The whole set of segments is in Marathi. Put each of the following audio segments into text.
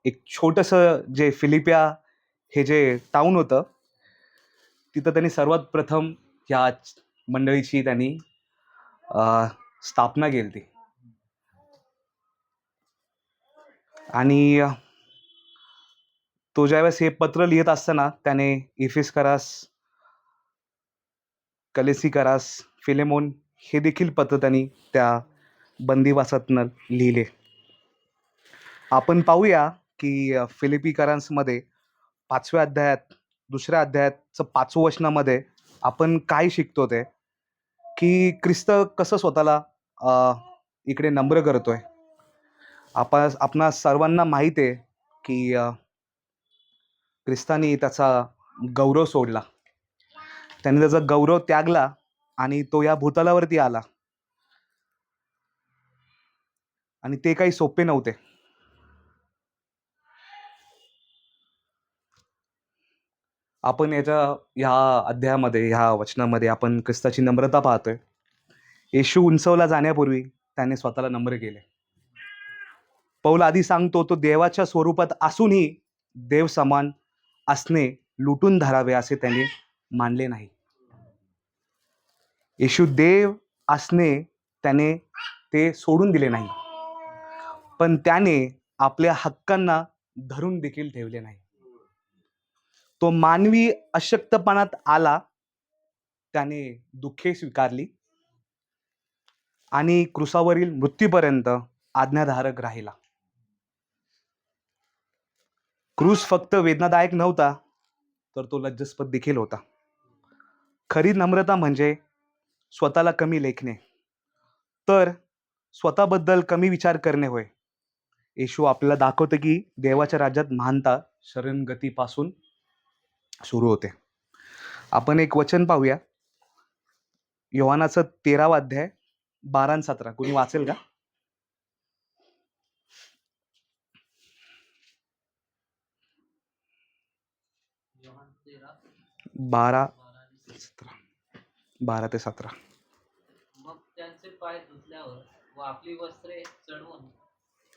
एक छोटंसं जे फिलिपिया हे जे टाउन होतं, तिथं त्यांनी सर्वात प्रथम ह्या मंडळीची त्यांनी अ, स्थापना केली. आणि तो ज्यावेळेस हे पत्र लिहित असताना त्याने इफिस्करास, कलेसिकरास, फिलेमोन हे देखील पत्र त्यांनी त्या बंदिवासातनं लिहिले. आपण पाहूया की फिलिपिकरांसमध्ये 5व्या अध्यायात 2ऱ्या अध्यायाचं 5वं वचनामध्ये आपण काय शिकतो ते, की ख्रिस्त कसं स्वतःला अ, इकडे नम्र करतोय. आपणा सर्वांना माहीत आहे की ख्रिस्तानी त्याचा गौरव सोडला. त्याने त्याचा गौरव त्यागला आणि तो या भूतलावरती आला. आणि ते काही सोपे नव्हते. आपण ह्या अध्यायामध्ये, ह्या वचनामध्ये आपण ख्रिस्ताची नम्रता पाहतोय. येशू उंचवला जाण्यापूर्वी त्याने स्वतःला नम्र केले. पौल आधी सांगतो, तो देवाच्या स्वरूपात असूनही देव समान असणे लुटून धरावे असे त्याने मानले नाही. येशू देव असणे त्याने ते सोडून दिले नाही, पण त्याने आपल्या हक्कांना धरून देखील ठेवले नाही. तो मानवी अशक्तपणात आला, त्याने दुःखे स्वीकारली आणि क्रुसावरील मृत्यूपर्यंत आज्ञाधारक राहिला. क्रूस फक्त वेदनादायक नव्हता, तर तो लज्जास्पद देखील होता. खरी नम्रता म्हणजे स्वतःला कमी लेखणे, तर स्वतःबद्दल कमी विचार करणे होय. येशू आपल्याला दाखवते की देवाच्या राज्यात महानता शरणगतीपासून सुरू होते. आपण एक वचन पाहूया, योहानाचं 13वा अध्याय 12 आणि 17. कोणी वाचेल का? योहान 13, 12 12 12 ते 17. मग त्यांचे पाय धुतल्यावर व आपली वस्त्रे चढवून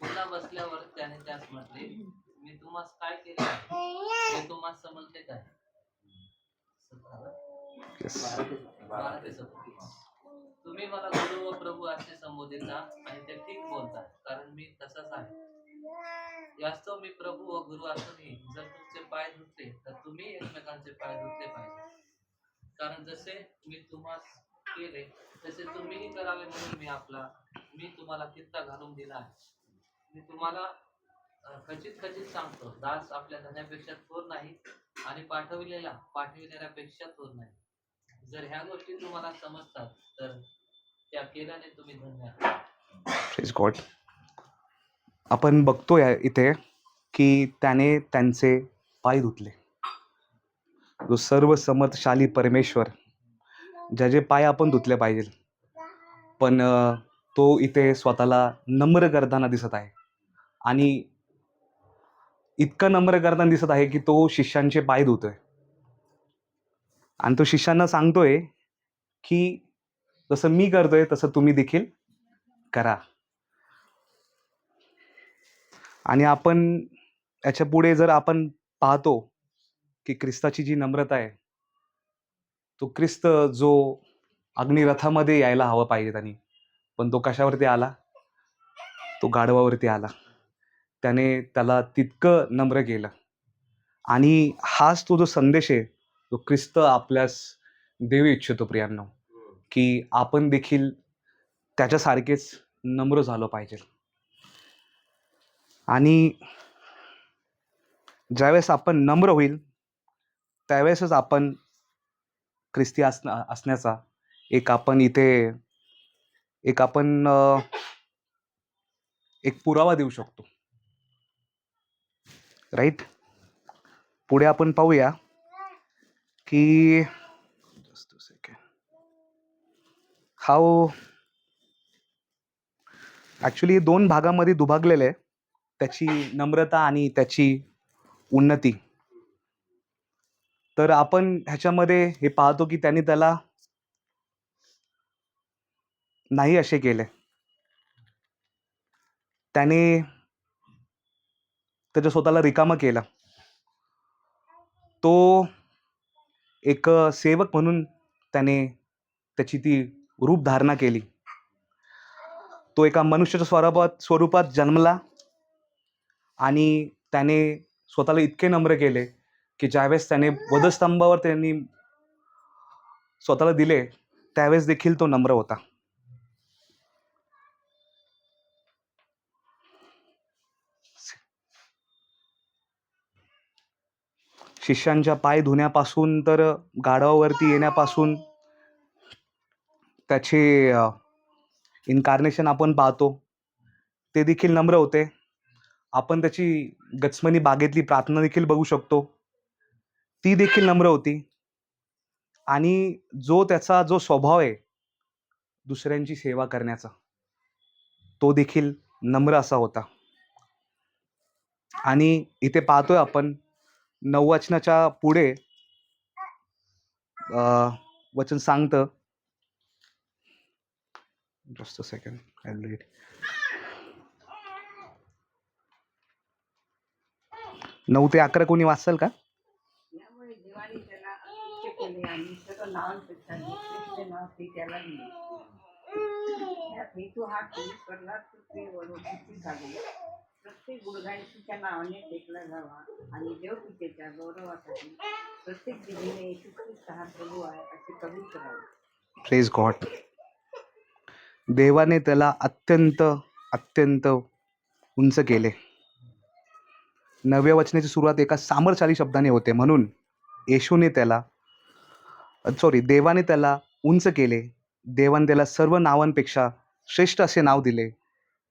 पुन्हा बसल्यावर त्याने त्यास म्हटले, मी तुम्हास काय केले आहे हे तुम्हास समजले काय? 12 ते 17. तुम्ही मला गुरु व प्रभू असे संबोधिता आणि ते ठीक बोलतात, कारण मी तसाच आहे. यास्तव मी प्रभू व गुरु असूनही जर तुमचे पाय धुतले तर तुम्ही एकमेकांचे पाय धुतले पाहिजे. कारण जसे मी तुम्हास केले तसे तुम्हीही करावे म्हणून मी तुम्हाला कित्ता घालून दिला आहे. मी तुम्हाला खचित खचित सांगतो, दास आपल्या धन्यापेक्षा थोर नाही आणि पाठविलेल्यापेक्षा थोर नाही. जर ह्या गोष्टी तुम्हाला समजतात तर त्या केल्याने तुम्ही धन्य आहात. Praise God. आपण बघतोय इथे की त्याने त्यांचे पाय धुतले. जो सर्व समर्थशाली परमेश्वर, ज्याचे पाय आपण धुतले पाहिजे, पण तो इथे स्वतःला नम्र करताना दिसत आहे. आणि इतकं नम्र करताना दिसत आहे की तो शिष्यांचे पाय धुतोय आणि तो शिष्यांना सांगतोय की जसं मी करतोय तसं तुम्ही देखील करा. आणि आपण याच्या पुढे जर आपण पाहतो की ख्रिस्ताची जी नम्रता आहे, तो ख्रिस्त जो अग्निरथामध्ये यायला हवा पाहिजे त्यांनी, पण तो कशावरती आला? तो गाढवावरती आला. त्याने त्याला तितकं नम्र केलं. आणि हाच तो जो संदेश आहे, तो ख्रिस्त आपल्यास देऊ इच्छितो प्रियांनो, की आपण देखील त्याच्यासारखेच नम्र झालो पाहिजे. आणि ज्यावेळेस आपण नम्र होईल, त्यावेळेसच आपण ख्रिस्ती असण्याचा एक आपण इथे एक आपण एक पुरावा देऊ शकतो. राईट. पुढे आपण पाहूया की हाऊ ॲक्च्युली 2 भागामध्ये दुभागलेलं आहे, त्याची नम्रता आणि त्याची उन्नती. तर आपण ह्याच्यामध्ये हे पाहतो की त्यांनी त्याला नाही असे केले. त्याने त्याच्या स्वतःला रिकामं केलं. तो एक सेवक म्हणून त्याने त्याची ती रूप धारणा केली. तो एका मनुष्याच्या स्वरूपात जन्मला आणि त्याने स्वतःला इतके नम्र केले की ज्यावेळेस त्याने वधस्तंभावर त्यांनी स्वतःला दिले त्यावेळेस देखील तो नम्र होता. शिष्यांच्या पाय धुण्यापासून तर गाढवावरती येण्यापासून त्याचे इन्कार्नेशन आपण पाहतो, ते देखील नम्र होते. आपण त्याची गच्चमनी बागेतली प्रार्थना देखील बघू शकतो, ती देखील नम्र होती. आणि त्याचा जो स्वभाव आहे दुसऱ्यांची सेवा करण्याचा, तो देखील नम्र असा होता. आणि इथे पाहतोय आपण 9 वचनाच्या पुढे वचन सांगतं, just a second, I will read. 9 ते 11 कोणी वाचाल का? यामुळे देवाने त्याला अत्युच्च केले आणि सर्व नावांपेक्षा निकृष्ट नाव ते त्याला दिले. यात हेतू हा परमेश्वराला पृथ्वीवरून उंची झाली. प्रत्येक गुडघा नावाने टेकला जावा आणि देवपितेच्या गौरवासाठी प्रत्येक जिभेने येशू ख्रिस्त हा प्रभू आहे असे कबूल करावे. Praise God. देवाने त्याला अत्यंत अत्यंत उंच केले. 9व्या वचनाची सुरुवात एका सामर्थशाली शब्दाने होते, म्हणून देवाने त्याला उंच केले. देवाने त्याला सर्व नावांपेक्षा श्रेष्ठ असे नाव दिले.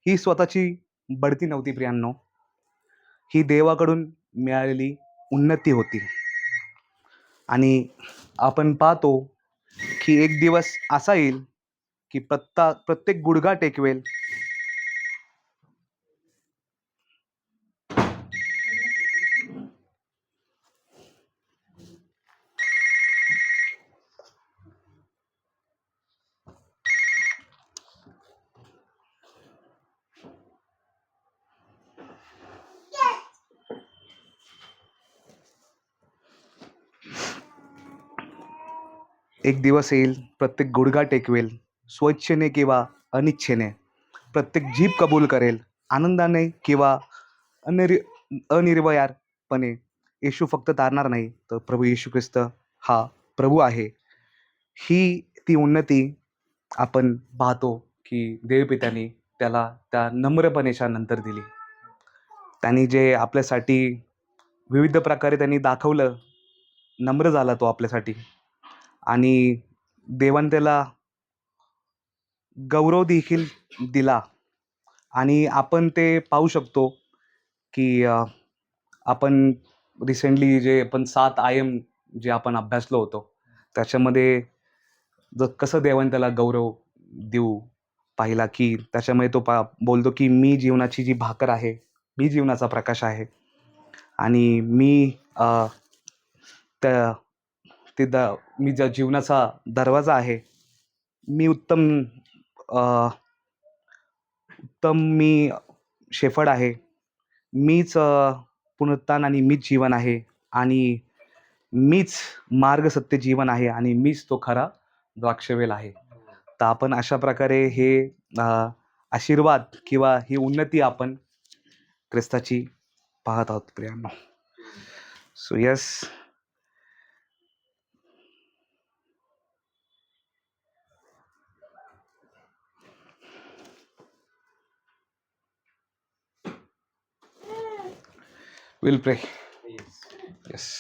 ही स्वतःची बढती नव्हती प्रियांनो, ही देवाकडून मिळालेली उन्नती होती. आणि आपण पाहतो की एक दिवस असा येईल की प्रत्येक गुडघा टेकवेल. एक दिवस येईल, प्रत्येक गुडघा टेकवेल, स्वइच्छेने किंवा अनिच्छेने. प्रत्येक जीभ कबूल करेल, आनंदाने किंवा अनिर्वयारपणे. येशू फक्त तारणार नाही, तर प्रभू येशू ख्रिस्त हा प्रभू आहे. ही ती उन्नती आपण पाहतो की देवपित्याने त्याला त्या नम्रपणेच्या नंतर दिली. त्यांनी जे आपल्यासाठी विविध प्रकारे त्यांनी दाखवलं, नम्र झाला तो आपल्यासाठी. आणि देवाने त्याला गौरव देखील दिला. आणि आपण ते पाहू शकतो की आपण रिसेंटली जे आपण 7 IM जे आपण अभ्यासलो होतो, त्याच्यामध्ये कसं देवाने त्याला गौरव देऊ पाहिला, की त्याच्यामध्ये तो बोलतो की मी जीवनाची जी भाकर आहे, मी जीवनाचा प्रकाश आहे आणि मी मी ज्या जीवनाचा दरवाजा आहे. मी उत्तम मी शेफर्ड आहे. मीच पुनरुत्थान आणि मीच जीवन आहे आणि मीच मार्ग, सत्य, जीवन आहे आणि मीच तो खरा द्राक्षवेल आहे. तर आपण अशा प्रकारे हे आशीर्वाद किंवा ही उन्नती आपण ख्रिस्ताची पाहत आहोत प्रियांनो. सो येस, विल प्रे. येस.